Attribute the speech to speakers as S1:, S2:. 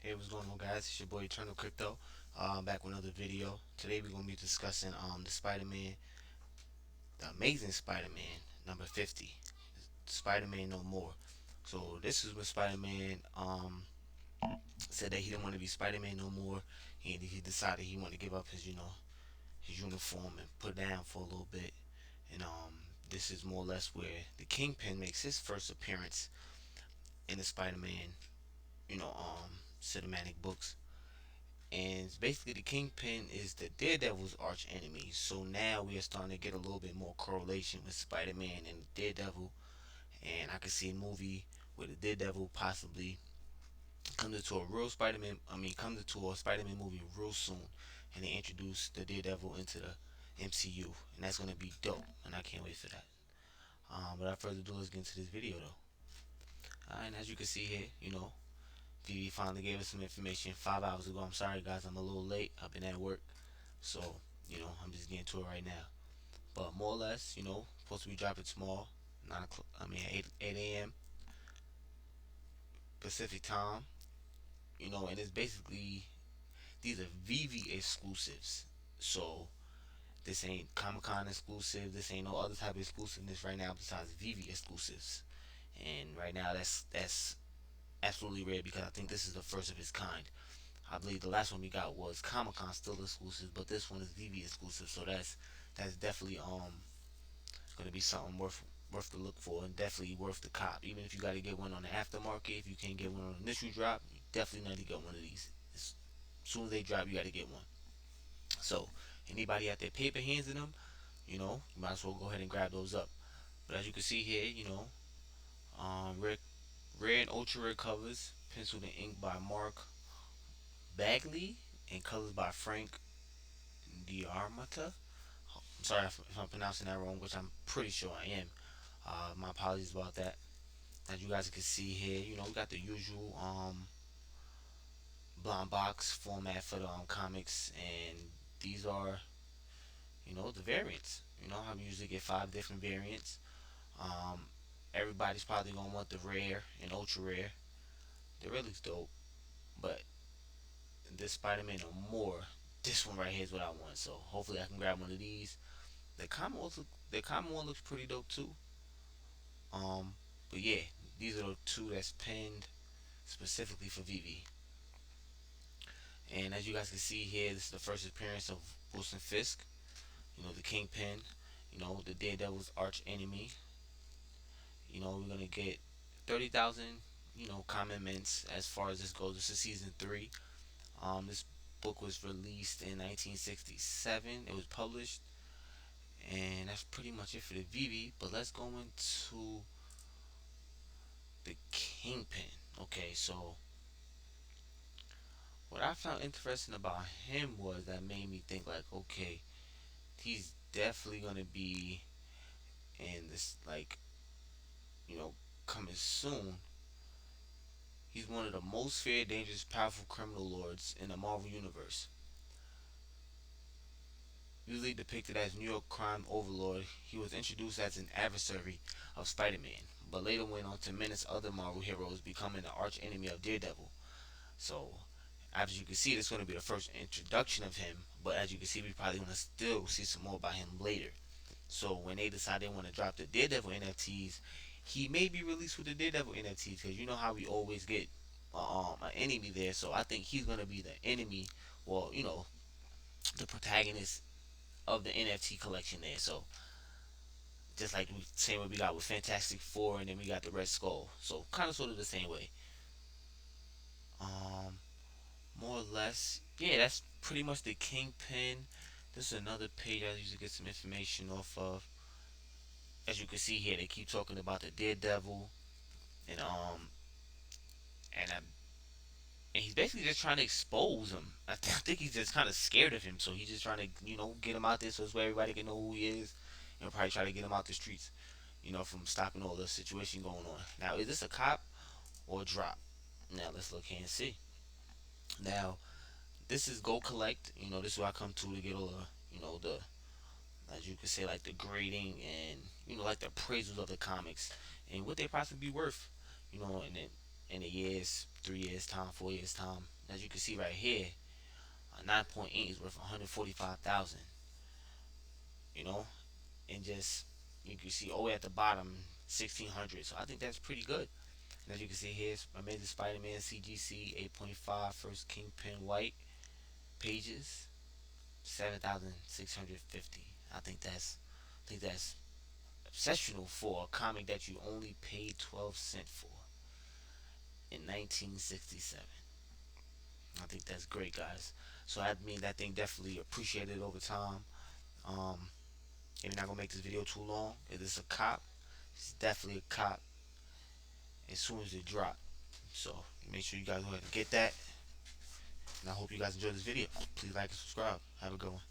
S1: Hey, what's going on, guys? It's your boy Eternal Crypto. Back with another video. Today we're gonna be discussing the Spider-Man, the Amazing Spider-Man, number 50. Spider-Man No More. So this is when Spider-Man said that he didn't want to be Spider-Man no more. He decided he wanted to give up his his uniform and put down for a little bit. And this is more or less where the Kingpin makes his first appearance in the Spider-Man cinematic books. And basically the Kingpin is the Daredevil's arch enemy. So now we are starting to get a little bit more correlation with Spider-Man and the Daredevil, and I can see a movie where the Daredevil possibly comes into a real Spider-Man. Comes into a Spider-Man movie real soon, and they introduce the Daredevil into the MCU, and that's gonna be dope, and I can't wait for that. Without further ado, let's get into this video though. And as you can see here, Veve finally gave us some information 5 hours ago. I'm sorry guys, I'm a little late. I've been at work. So, I'm just getting to it right now. But more or less, supposed to be dropping tomorrow, 9 o'clock. 8 a.m. Pacific time. And it's basically these are Veve exclusives. So this ain't Comic Con exclusive. This ain't no other type of exclusiveness right now besides Veve exclusives. And right now, that's absolutely rare because I think this is the first of its kind. I believe the last one we got was Comic Con still exclusive, but this one is Veve exclusive. So that's definitely gonna be something worth the look for, and definitely worth the cop. Even if you got to get one on the aftermarket, if you can't get one on the initial drop, you definitely need to get one of these. As soon as they drop, you got to get one. So anybody out there paper hands in them, you might as well go ahead and grab those up. But as you can see here, rare, rare and ultra rare covers, penciled and ink by Mark Bagley, and colors by Frank Diarmata. I'm sorry if I'm pronouncing that wrong, which I'm pretty sure I am. My apologies about that. As you guys can see here, we got the usual blind box format for the comics, and these are the variants. I usually get 5 different variants. Um, Everybody's probably gonna want the rare and ultra rare. They're really dope, but this Spider-Man or more, this one right here is what I want. So hopefully I can grab one of these. The common one looks pretty dope too. Um, but yeah, these are the two that's pinned specifically for Veve. And as you guys can see here, this is the first appearance of Wilson Fisk, the Kingpin, the Daredevil's arch enemy. We're gonna get 30,000, common mints as far as this goes. This is season three. This book was released in 1967. It was published, and that's pretty much it for the Veve. But let's go into the Kingpin. Okay, so what I found interesting about him was that made me think like, okay, he's definitely gonna be in this like coming soon. He's one of the most feared, dangerous, powerful criminal lords in the Marvel Universe. Usually depicted as New York crime overlord, he was introduced as an adversary of Spider-Man, but later went on to menace other Marvel heroes, becoming the arch enemy of Daredevil. So, as you can see, this is going to be the first introduction of him, but as you can see, we probably going to still see some more about him later. So when they decide they want to drop the Daredevil NFTs, he may be released with the Daredevil NFTs because you know how we always get an enemy there. So I think he's gonna be the enemy, well, the protagonist of the NFT collection there. So just like we same way we got with Fantastic Four, and then we got the Red Skull. So kind of sort of the same way. Um, More or less, yeah. That's pretty much the Kingpin. This is another page I usually get some information off of. As you can see here, they keep talking about the Daredevil, and and um, and he's basically just trying to expose him. I think he's just kind of scared of him, so he's just trying to get him out there so it's where everybody can know who he is, and probably try to get him out the streets, from stopping all the situation going on. Now, is this a cop or a drop? Now let's look here and see. Now, this is Go Collect. This is what I come to get all the as you could say, like the grading and like the appraisals of the comics and what they possibly be worth, and then in a years, 3 years time, 4 years time. As you can see right here, a 9.8 is worth 145,000. You know, and just you can see all the way at the bottom 1600. So I think that's pretty good. And as you can see here, Amazing Spider-Man CGC 8.5 first Kingpin White pages 7,650. I think that's exceptional for a comic that you only paid 12 cents for in 1967. I think that's great, guys. So that means that thing definitely appreciated over time. Um, and we're not gonna make this video too long. If it's a cop, it's definitely a cop as soon as it drops. So make sure you guys go ahead and get that. And I hope you guys enjoyed this video. Please like and subscribe. Have a good one.